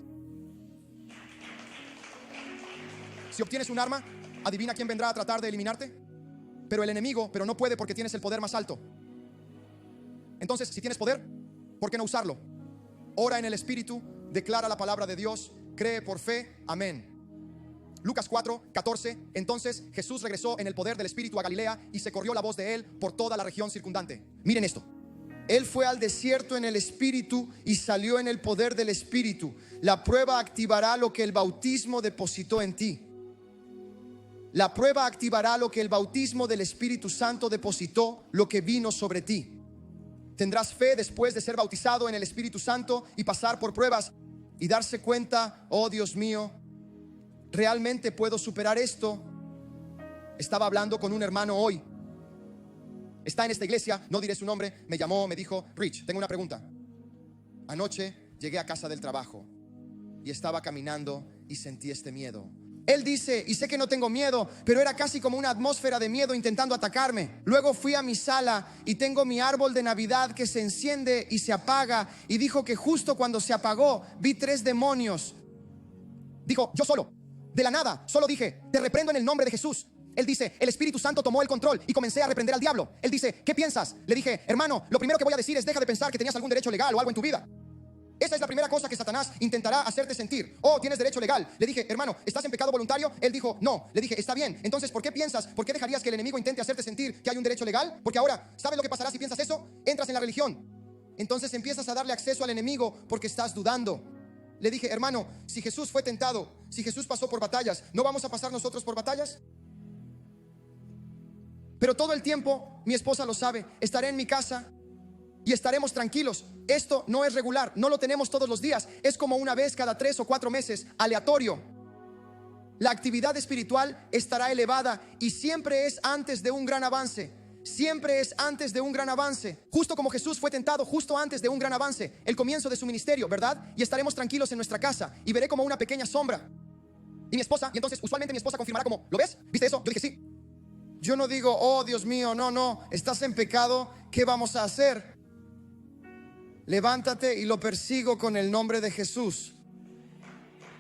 Si obtienes un arma, adivina quién vendrá a tratar de eliminarte. Pero el enemigo, pero no puede porque tienes el poder más alto. Entonces, si tienes poder, ¿por qué no usarlo? Ora en el Espíritu, declara la palabra de Dios, cree por fe, amén. Lucas 4:14. Entonces Jesús regresó en el poder del Espíritu a Galilea y se corrió la voz de él por toda la región circundante. Miren esto. Él fue al desierto en el Espíritu y salió en el poder del Espíritu. La prueba activará lo que el bautismo depositó en ti. La prueba activará lo que el bautismo del Espíritu Santo depositó, lo que vino sobre ti. Tendrás fe después de ser bautizado en el Espíritu Santo y pasar por pruebas y darse cuenta, oh Dios mío, ¿realmente puedo superar esto? Estaba hablando con un hermano hoy. Está en esta iglesia, no diré su nombre. Me llamó, me dijo: Rich, tengo una pregunta. Anoche llegué a casa del trabajo y estaba caminando y sentí este miedo. Él dice, y sé que no tengo miedo, pero era casi como una atmósfera de miedo intentando atacarme. Luego fui a mi sala y tengo mi árbol de Navidad que se enciende y se apaga. Y dijo que justo cuando se apagó vi 3 demonios. Dijo, yo solo, de la nada, solo dije, te reprendo en el nombre de Jesús. Él dice, el Espíritu Santo tomó el control y comencé a reprender al diablo. Él dice, ¿qué piensas? Le dije, hermano, lo primero que voy a decir es deja de pensar que tenías algún derecho legal o algo en tu vida. Esa es la primera cosa que Satanás intentará hacerte sentir. Oh, tienes derecho legal. Le dije, hermano, ¿estás en pecado voluntario? Él dijo, no. Le dije, está bien. Entonces, ¿por qué piensas? ¿Por qué dejarías que el enemigo intente hacerte sentir que hay un derecho legal? Porque ahora, ¿sabes lo que pasará si piensas eso? Entras en la religión. Entonces empiezas a darle acceso al enemigo porque estás dudando. Le dije, hermano, si Jesús fue tentado, si Jesús pasó por batallas, ¿no vamos a pasar nosotros por batallas? Pero todo el tiempo, mi esposa lo sabe, estaré en mi casa y estaremos tranquilos. Esto no es regular, no lo tenemos todos los días. Es como una vez cada 3 o 4 meses, aleatorio. La actividad espiritual estará elevada y siempre es antes de un gran avance. Siempre es antes de un gran avance. Justo como Jesús fue tentado justo antes de un gran avance, el comienzo de su ministerio, ¿verdad? Y estaremos tranquilos en nuestra casa y veré como una pequeña sombra. Y mi esposa, y entonces usualmente mi esposa confirmará como, ¿lo ves? ¿Viste eso? Yo dije sí. Yo no digo, oh Dios mío, no, estás en pecado, ¿qué vamos a hacer? Levántate y lo persigo con el nombre de Jesús.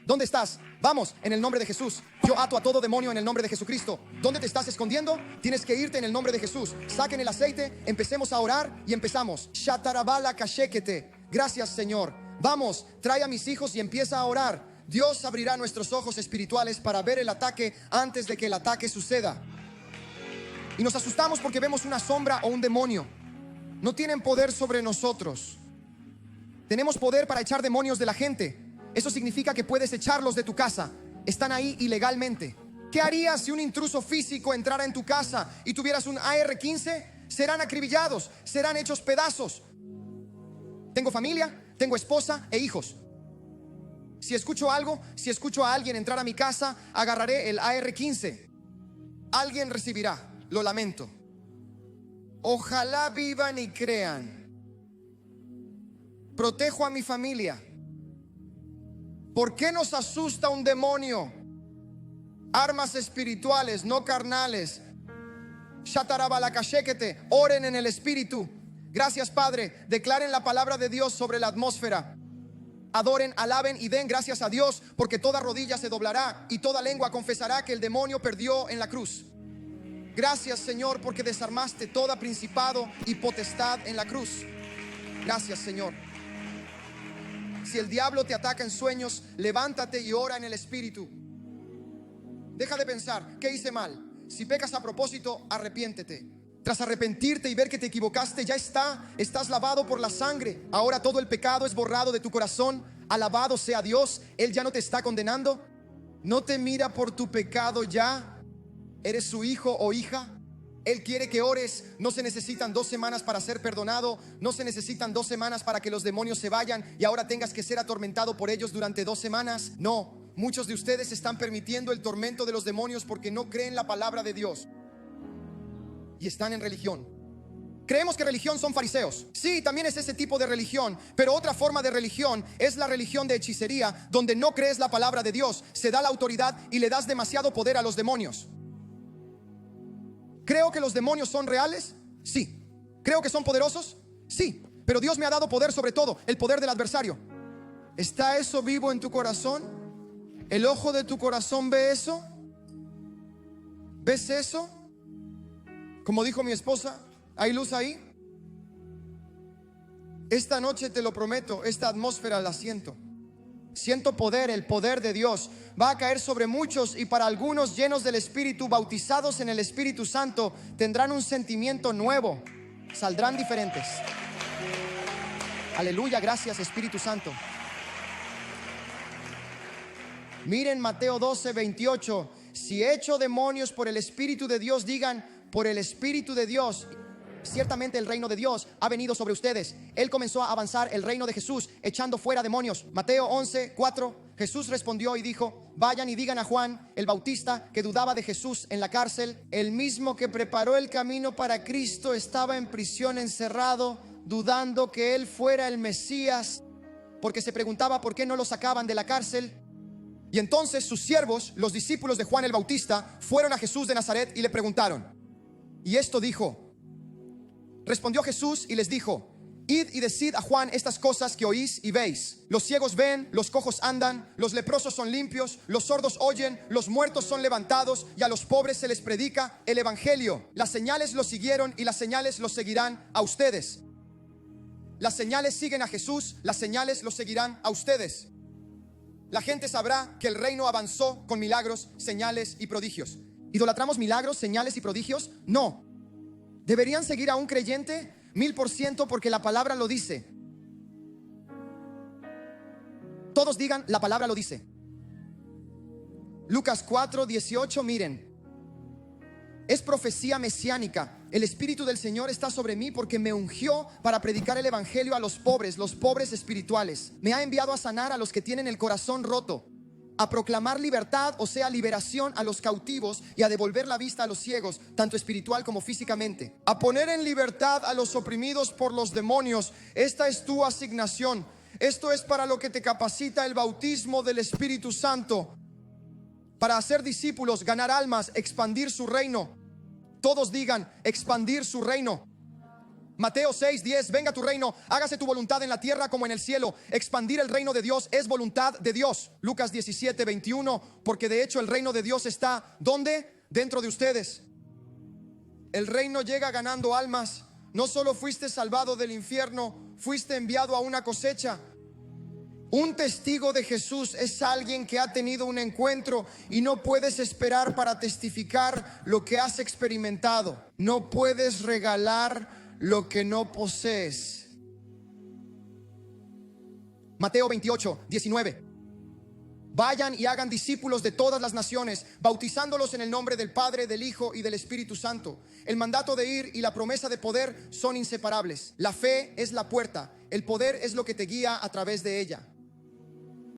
¿Dónde estás? Vamos, en el nombre de Jesús. Yo ato a todo demonio en el nombre de Jesucristo. ¿Dónde te estás escondiendo? Tienes que irte en el nombre de Jesús. Saquen el aceite, empecemos a orar y empezamos. Shatarabala kashekete. Gracias, Señor. Vamos, trae a mis hijos y empieza a orar. Dios abrirá nuestros ojos espirituales para ver el ataque antes de que el ataque suceda. Y nos asustamos porque vemos una sombra o un demonio. No tienen poder sobre nosotros. Tenemos poder para echar demonios de la gente. Eso significa que puedes echarlos de tu casa. Están ahí ilegalmente. ¿Qué harías si un intruso físico entrara en tu casa y tuvieras un AR-15? Serán acribillados, serán hechos pedazos. Tengo familia, tengo esposa e hijos. Si escucho algo, si escucho a alguien entrar a mi casa, agarraré el AR-15. Alguien recibirá. Lo lamento. Ojalá vivan y crean. Protejo a mi familia. ¿Por qué nos asusta un demonio? Armas espirituales, no carnales. Shatarabalakashekete. Oren en el Espíritu. Gracias, Padre. Declaren la palabra de Dios sobre la atmósfera. Adoren, alaben y den gracias a Dios, porque toda rodilla se doblará y toda lengua confesará que el demonio perdió en la cruz. Gracias, Señor, porque desarmaste toda principado y potestad en la cruz. Gracias, Señor. Si el diablo te ataca en sueños, levántate y ora en el Espíritu. Deja de pensar, ¿qué hice mal? Si pecas a propósito, arrepiéntete. Tras arrepentirte y ver que te equivocaste, ya estás lavado por la sangre. Ahora todo el pecado es borrado de tu corazón. Alabado sea Dios, Él ya no te está condenando. No te mira por tu pecado ya. ¿Eres su hijo o hija? Él quiere que ores. No se necesitan 2 semanas para ser perdonado. No se necesitan 2 semanas para que los demonios se vayan y ahora tengas que ser atormentado por ellos durante 2 semanas. No, muchos de ustedes están permitiendo el tormento de los demonios porque no creen la palabra de Dios y están en religión. Creemos que religión son fariseos. Sí, también es ese tipo de religión, pero otra forma de religión es la religión de hechicería, donde no crees la palabra de Dios, se da la autoridad y le das demasiado poder a los demonios. ¿Creo que los demonios son reales? Sí. ¿Creo que son poderosos? Sí. Pero Dios me ha dado poder sobre todo, el poder del adversario. ¿Está eso vivo en tu corazón? ¿El ojo de tu corazón ve eso? ¿Ves eso? Como dijo mi esposa, ¿hay luz ahí? Esta noche te lo prometo, esta atmósfera la siento. Siento poder, el poder de Dios va a caer sobre muchos, y para algunos llenos del Espíritu, bautizados en el Espíritu Santo, tendrán un sentimiento nuevo, saldrán diferentes. Aleluya, gracias Espíritu Santo. Miren Mateo 12:28. Si echo demonios por el Espíritu de Dios, digan: por el Espíritu de Dios. Ciertamente el reino de Dios ha venido sobre ustedes. Él comenzó a avanzar el reino de Jesús echando fuera demonios. Mateo 11:4. Jesús respondió y dijo: vayan y digan a Juan el Bautista, que dudaba de Jesús en la cárcel, el mismo que preparó el camino para Cristo, estaba en prisión encerrado, dudando que él fuera el Mesías, porque se preguntaba por qué no lo sacaban de la cárcel. Y entonces sus siervos, los discípulos de Juan el Bautista, fueron a Jesús de Nazaret y le preguntaron. Y esto dijo. Respondió Jesús y les dijo: id y decid a Juan estas cosas que oís y veis. Los ciegos ven, los cojos andan, los leprosos son limpios, los sordos oyen, los muertos son levantados, y a los pobres se les predica el evangelio. Las señales los siguieron y las señales los seguirán a ustedes. Las señales siguen a Jesús, las señales los seguirán a ustedes. La gente sabrá que el reino avanzó con milagros, señales y prodigios. ¿Idolatramos milagros, señales y prodigios? No. ¿Deberían seguir a un creyente? 1000%, porque la palabra lo dice. Todos digan: la palabra lo dice. Lucas 4:18, miren. Es profecía mesiánica. El Espíritu del Señor está sobre mí porque me ungió para predicar el evangelio a los pobres espirituales. Me ha enviado a sanar a los que tienen el corazón roto, a proclamar libertad, o sea, liberación a los cautivos, y a devolver la vista a los ciegos, tanto espiritual como físicamente, a poner en libertad a los oprimidos por los demonios. Esta es tu asignación. Esto es para lo que te capacita el bautismo del Espíritu Santo, para hacer discípulos, ganar almas, expandir su reino. Todos digan: expandir su reino. Mateo 6:10, venga tu reino, hágase tu voluntad en la tierra como en el cielo. Expandir el reino de Dios es voluntad de Dios. Lucas 17:21, porque de hecho el reino de Dios está, ¿dónde? Dentro de ustedes. El reino llega ganando almas. No solo fuiste salvado del infierno, fuiste enviado a una cosecha. Un testigo de Jesús es alguien que ha tenido un encuentro, y no puedes esperar para testificar lo que has experimentado. No puedes regalar lo que no posees. Mateo 28:19. Vayan y hagan discípulos de todas las naciones, bautizándolos en el nombre del Padre, del Hijo y del Espíritu Santo. El mandato de ir y la promesa de poder son inseparables. La fe es la puerta, el poder es lo que te guía a través de ella.